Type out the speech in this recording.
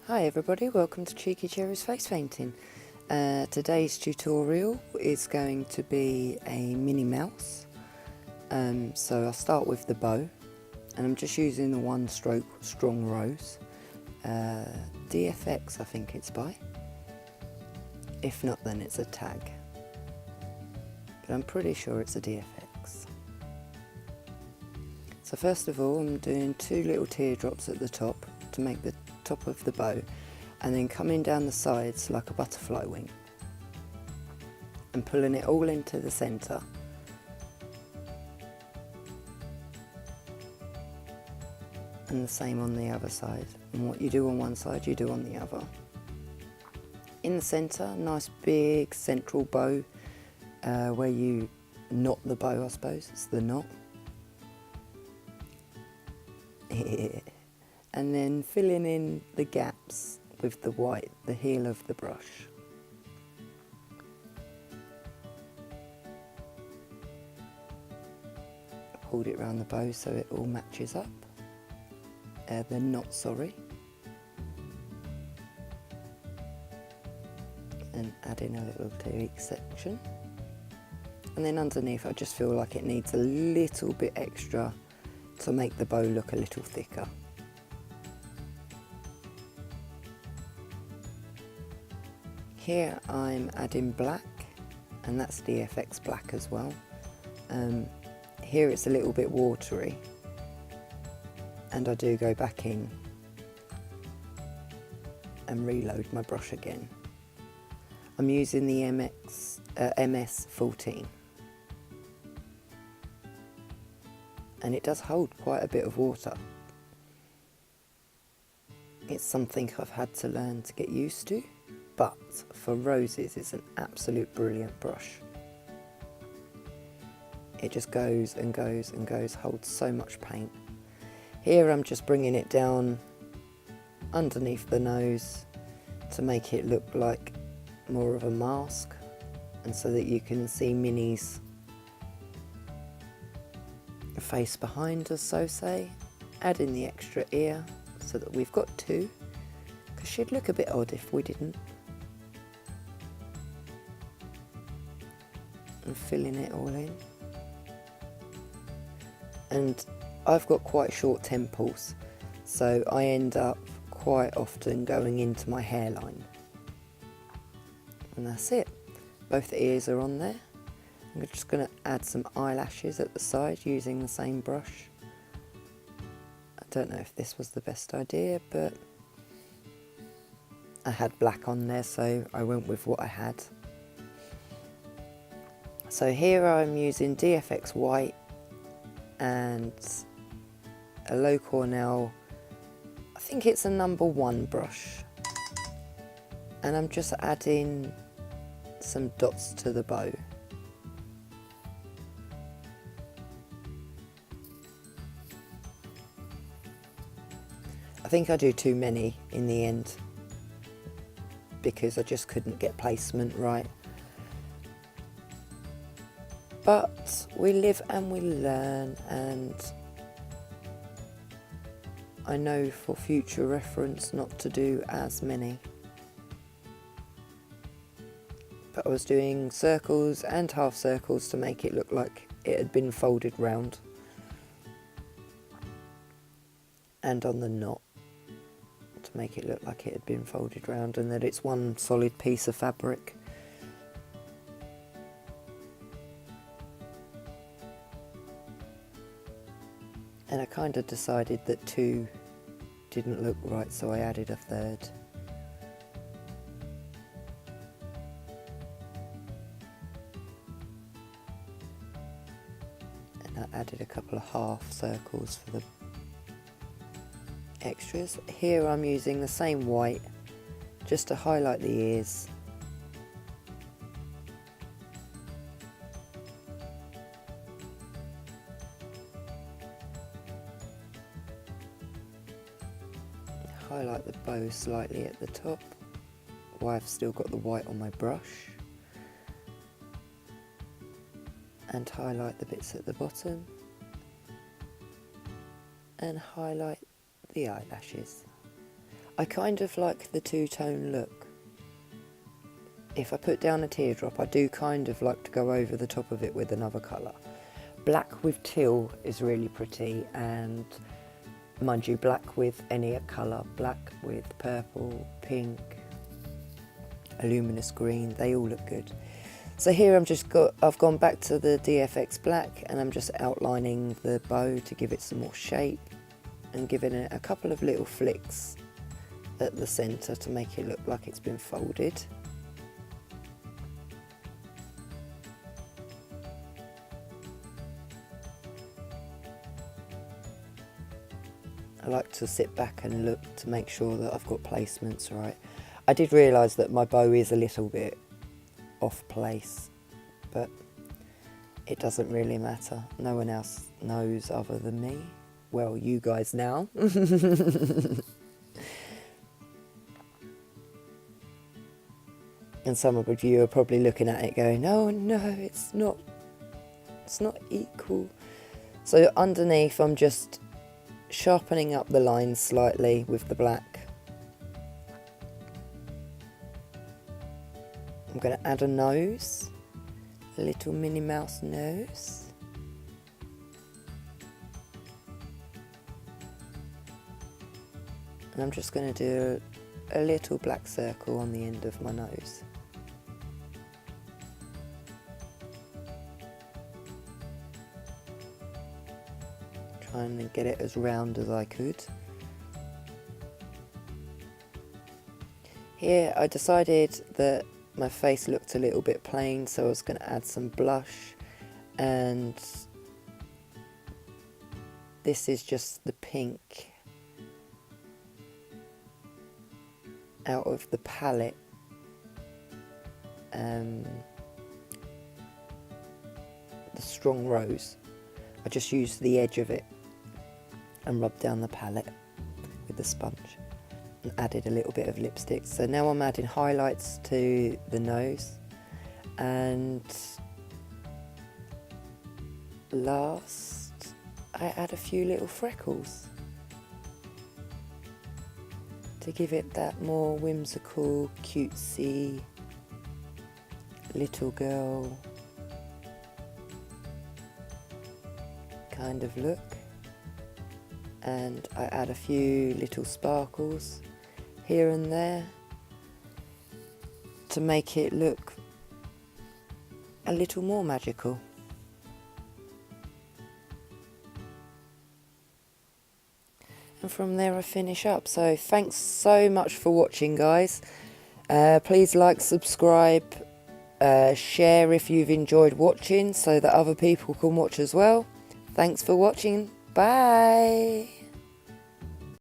Hi everybody, welcome to Cheeky Cherry's Face Painting. Today's tutorial is going to be a Minnie Mouse. So I'll start with the bow, and I'm just using the one stroke strong rose. DFX I think it's by. If not, then it's a tag. But I'm pretty sure it's a DFX. So first of all, I'm doing two little teardrops at the top to make the top of the bow, and then coming down the sides like a butterfly wing and pulling it all into the centre. And the same on the other side, and what you do on one side you do on the other. In the centre, nice big central bow where you knot the bow, I suppose, it's the knot. And then filling in the gaps with the white, the heel of the brush. Pulled it around the bow so it all matches up. The knot, sorry. And add in a little tweak section. And then underneath I just feel like it needs a little bit extra to make the bow look a little thicker. Here I'm adding black, and that's DFX black as well. Here it's a little bit watery, and I do go back in and reload my brush again. I'm using the MS14, and it does hold quite a bit of water. It's something I've had to learn to get used to. But for roses, it's an absolute brilliant brush. It just goes and goes and goes, holds so much paint. Here I'm just bringing it down underneath the nose to make it look like more of a mask, and so that you can see Minnie's face behind, as so say. Add in the extra ear so that we've got two, because she'd look a bit odd if we didn't. And filling it all in. And I've got quite short temples, so I end up quite often going into my hairline. And that's it. Both the ears are on there. I'm just going to add some eyelashes at the side using the same brush. I don't know if this was the best idea, but I had black on there, so I went with what I had. So here I'm using DFX white and a low Cornell, I think it's a number 1 brush, and I'm just adding some dots to the bow. I think I do too many in the end because I just couldn't get placement right. But we live and we learn, and I know for future reference not to do as many. But I was doing circles and half circles to make it look like it had been folded round. And on the knot to make it look like it had been folded round and that it's one solid piece of fabric. And I kind of decided that 2 didn't look right, so I added a 3rd. And I added a couple of half circles for the extras. Here I'm using the same white just to highlight the ears. Highlight the bow slightly at the top while I've still got the white on my brush, and highlight the bits at the bottom and highlight the eyelashes. I kind of like the two-tone look. If I put down a teardrop, I do kind of like to go over the top of it with another colour. Black with teal is really pretty, and mind you, black with any colour, black with purple, pink, a luminous green, they all look good. So here I've gone back to the DFX black, and I'm just outlining the bow to give it some more shape and giving it a couple of little flicks at the centre to make it look like it's been folded. I like to sit back and look to make sure that I've got placements right. I did realise that my bow is a little bit off place, but it doesn't really matter. No one else knows other than me. Well, you guys now. And some of you are probably looking at it going, oh no, it's not equal. So underneath I'm just sharpening up the lines slightly with the black. I'm going to add a nose, a little Minnie Mouse nose. And I'm just going to do a little black circle on the end of my nose. Trying to get it as round as I could. Here I decided that my face looked a little bit plain, so I was going to add some blush, and this is just the pink out of the palette. The strong rose. I just used the edge of it and rubbed down the palette with the sponge and added a little bit of lipstick. So now I'm adding highlights to the nose, and last I add a few little freckles to give it that more whimsical, cutesy little girl kind of look. And I add a few little sparkles here and there to make it look a little more magical. And from there I finish up. So thanks so much for watching, guys. Please like, subscribe, share if you've enjoyed watching so that other people can watch as well. Thanks for watching. Bye.